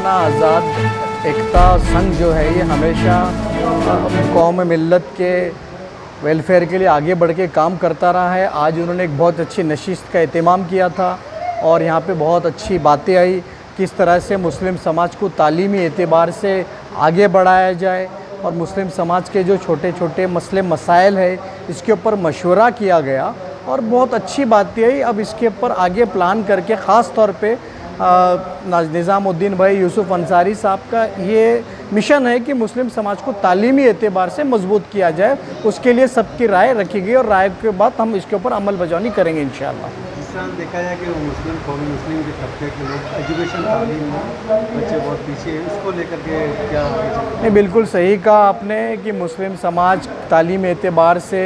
मौलाना आज़ाद एकता संघ जो है ये हमेशा कौम मिल्लत के वेलफेयर के लिए आगे बढ़ के काम करता रहा है। आज उन्होंने एक बहुत अच्छी नशिस्त का एहतमाम किया था और यहाँ पे बहुत अच्छी बातें आई, किस तरह से मुस्लिम समाज को तालीमी एतबार से आगे बढ़ाया जाए और मुस्लिम समाज के जो छोटे छोटे मसले मसाइल है इसके ऊपर मशवरा किया गया और बहुत अच्छी बातें आई। अब इसके ऊपर आगे प्लान करके ख़ास तौर पे निज़ामुद्दीन भाई यूसुफ अंसारी साहब का ये मिशन है कि मुस्लिम समाज को तालीमी एतबार से मजबूत किया जाए। उसके लिए सबकी राय रखी गई और राय के बाद हम इसके ऊपर अमल बजानी करेंगे इंशाअल्लाह। जिस तरह देखा जाए कि मुस्लिम के तबके के लोग एजुकेशन तालीम में बच्चे बहुत पीछे हैं, उसको लेकर के क्या नहीं, बिल्कुल सही कहा आपने कि मुस्लिम समाज तालीम एतबार से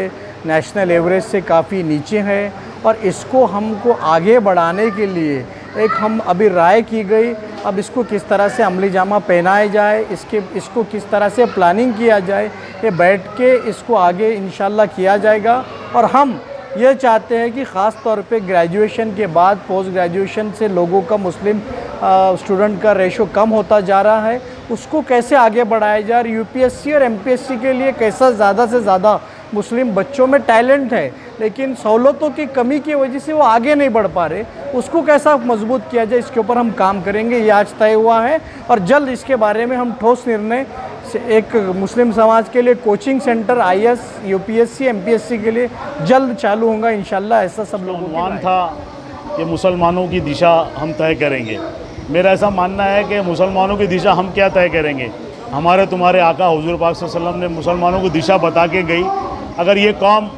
नेशनल एवरेज से काफ़ी नीचे है और इसको हमको आगे बढ़ाने के लिए एक हम अभी राय की गई। अब इसको किस तरह से अमली जामा पहनाया जाए, इसको किस तरह से प्लानिंग किया जाए, ये बैठ के इसको आगे इंशाल्लाह किया जाएगा। और हम ये चाहते हैं कि ख़ास तौर पे ग्रेजुएशन के बाद पोस्ट ग्रेजुएशन से लोगों का मुस्लिम स्टूडेंट का रेशो कम होता जा रहा है, उसको कैसे आगे बढ़ाया जाए। यूपीएससी और एमपीएससी के लिए कैसा ज़्यादा से ज़्यादा मुस्लिम बच्चों में टैलेंट है लेकिन सहूलतों की कमी की वजह से वो आगे नहीं बढ़ पा रहे, उसको कैसा मजबूत किया जाए, इसके ऊपर हम काम करेंगे। ये आज तय हुआ है और जल्द इसके बारे में हम ठोस निर्णय एक मुस्लिम समाज के लिए coaching centre IAS UPSC MPSC के लिए जल्द चालू होगा इंशाल्लाह। ऐसा सब लोगों का मान था कि मुसलमानों की दिशा हम तय करेंगे। मेरा ऐसा मानना है कि मुसलमानों की दिशा हम क्या तय करेंगे, हमारे तुम्हारे आका हुजूर पाक सल्लल्लाहु अलैहि वसल्लम ने मुसलमानों को दिशा बता के गई। अगर ये कौम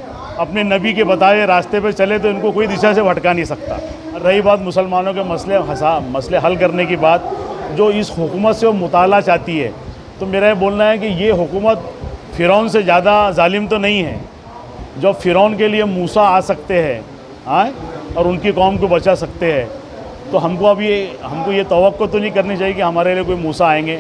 अपने नबी के बताए रास्ते पे चले तो इनको कोई दिशा से भटका नहीं सकता। रही बात मुसलमानों के मसले हल करने की बात, जो इस हुकूमत से वो मुताला चाहती है, तो मेरा ये बोलना है कि ये हुकूमत फ़िरौन से ज़्यादा जालिम तो नहीं है। जो फ़िरौन के लिए मूसा आ सकते हैं और उनकी कौम को बचा सकते हैं, तो हमको ये तवक्को तो नहीं करनी चाहिए कि हमारे लिए कोई मूसा आएंगे,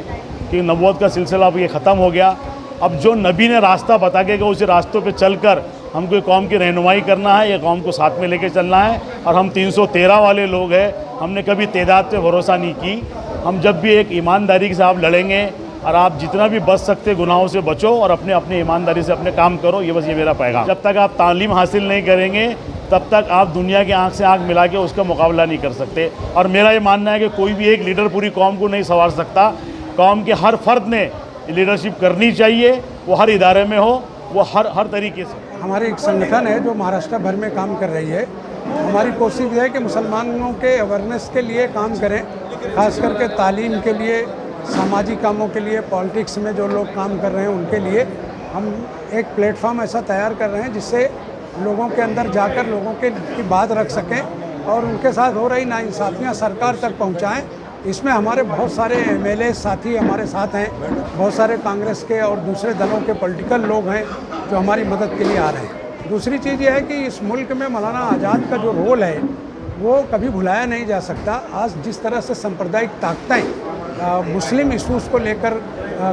कि नबूवत का सिलसिला अब ये ख़त्म हो गया। अब जो नबी ने रास्ता बता के उस रास्तों पे चलकर हमको कौम की रहनुमाई करना है, ये कौम को साथ में लेके चलना है। और हम 313 वाले लोग हैं, हमने कभी तादाद पे भरोसा नहीं की। हम जब भी एक ईमानदारी के साथ लड़ेंगे और आप जितना भी बच सकते गुनाहों से बचो और अपने ईमानदारी से अपने काम करो, ये बस ये मेरा पैगाम। जब तक आप तालीम हासिल नहीं करेंगे तब तक आप दुनिया की आँख से आँख मिला के उसका मुकाबला नहीं कर सकते। और मेरा ये मानना है कि कोई भी एक लीडर पूरी कौम को नहीं संवार सकता। कौम के हर फर्द ने लीडरशिप करनी चाहिए, वो हर इदारे में हो, वो हर तरीके से। हमारी एक संगठन है जो महाराष्ट्र भर में काम कर रही है। हमारी कोशिश ये है कि मुसलमानों के अवेयरनेस के लिए काम करें, खास करके तालीम के लिए, सामाजिक कामों के लिए, पॉलिटिक्स में जो लोग काम कर रहे हैं उनके लिए हम एक प्लेटफॉर्म ऐसा तैयार कर रहे हैं जिससे लोगों के अंदर जाकर लोगों की बात रख सकें और उनके साथ हो रही नाइंसाफ़ियाँ सरकार तक पहुँचाएँ। इसमें हमारे बहुत सारे एमएलए साथी हमारे साथ हैं, बहुत सारे कांग्रेस के और दूसरे दलों के पॉलिटिकल लोग हैं जो हमारी मदद के लिए आ रहे हैं। दूसरी चीज़ यह है कि इस मुल्क में मौलाना आज़ाद का जो रोल है वो कभी भुलाया नहीं जा सकता। आज जिस तरह से सांप्रदायिक ताकतें मुस्लिम इशूज़ को लेकर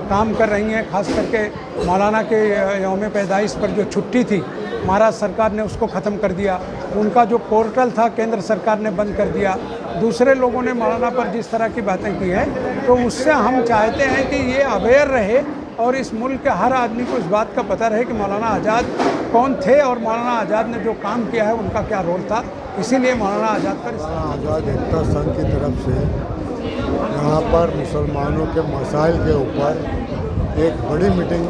काम कर रही हैं, खास करके मौलाना के यौम पैदाइश पर जो छुट्टी थी महाराष्ट्र सरकार ने उसको ख़त्म कर दिया, उनका जो पोर्टल था केंद्र सरकार ने बंद कर दिया, दूसरे लोगों ने मौलाना पर जिस तरह की बातें की है, तो उससे हम चाहते हैं कि ये अवेयर रहे और इस मुल्क के हर आदमी को इस बात का पता रहे कि मौलाना आज़ाद कौन थे और मौलाना आज़ाद ने जो काम किया है उनका क्या रोल था। इसीलिए मौलाना आज़ाद पर आज़ाद एकता संघ की तरफ से यहाँ पर मुसलमानों के मसाइल के ऊपर एक बड़ी मीटिंग,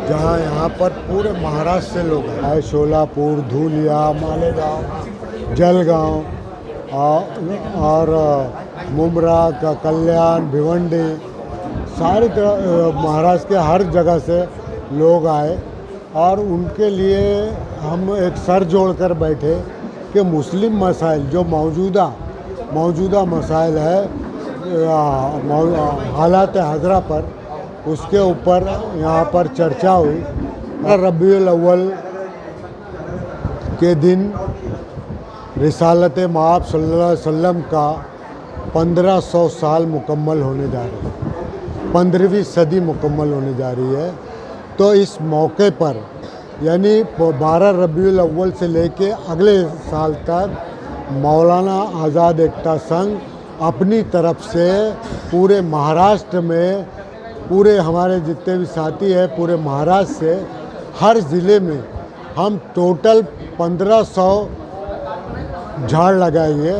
जहाँ यहाँ पर पूरे महाराष्ट्र से लोग आए, शोलापुर, धूलिया, मालेगांव, जलगांव और मुमरा का कल्याण, भिवंडी, सारी महाराष्ट्र के हर जगह से लोग आए और उनके लिए हम एक सर जोड़कर बैठे कि मुस्लिम मसाइल जो मौजूदा मसाइल है हालात हज़रा पर, उसके ऊपर यहाँ पर चर्चा हुई। रबीउल अव्वल के दिन रिसालत मआब सल्लल्लाहु अलैहि वसल्लम का 1500 साल मुकम्मल होने जा रहे हैं, 15वीं सदी मुकम्मल होने जा रही है। तो इस मौके पर यानी 12 रबीउल अव्वल से लेके अगले साल तक मौलाना आज़ाद एकता संघ अपनी तरफ से पूरे महाराष्ट्र में, पूरे हमारे जितने भी साथी हैं पूरे महाराष्ट्र से हर ज़िले में हम टोटल 1500 झाड़ लगाएंगे,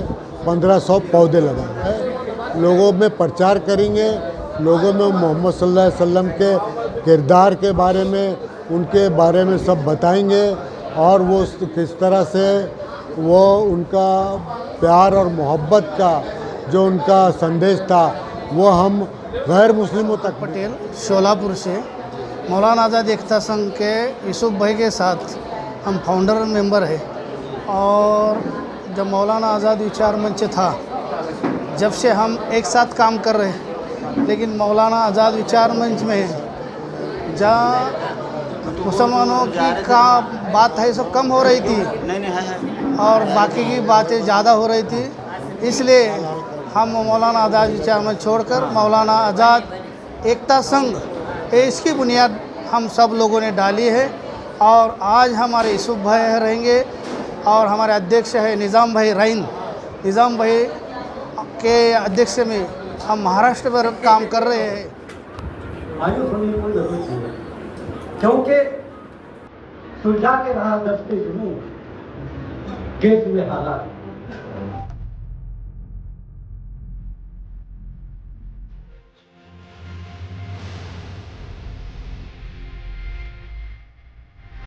1500 पौधे लगाएंगे, लोगों में प्रचार करेंगे, लोगों में मोहम्मद सल्लल्लाहु अलैहि वसल्लम के किरदार के बारे में, उनके बारे में सब बताएंगे और वो किस तरह से वो उनका प्यार और मोहब्बत का जो उनका संदेश था वो हम गैर मुस्लिमों तक। पटेल शोलापुर से मौलाना आज़ाद एकता संघ के यूसुफ भाई के साथ हम फाउंडर मेंबर है। और जब मौलाना आज़ाद विचार मंच था, जब से हम एक साथ काम कर रहे हैं, लेकिन मौलाना आज़ाद विचार मंच में जहाँ मुसलमानों की का बात है सब कम हो रही थी और बाकी की बातें ज़्यादा हो रही थी, इसलिए हम मौलाना आज़ाद विचार मंच छोड़कर मौलाना आज़ाद एकता संघ इसकी बुनियाद हम सब लोगों ने डाली है। और आज हमारे यूसुफ भाई रहेंगे और हमारे अध्यक्ष है निज़ाम भाई रईन। निज़ाम भाई के अध्यक्ष में हम महाराष्ट्र पर काम कर रहे हैं। मायूस होने की कोई जरूरत नहीं है, क्योंकि सुलझा के रहा दस्ते जुनून के हुए हालात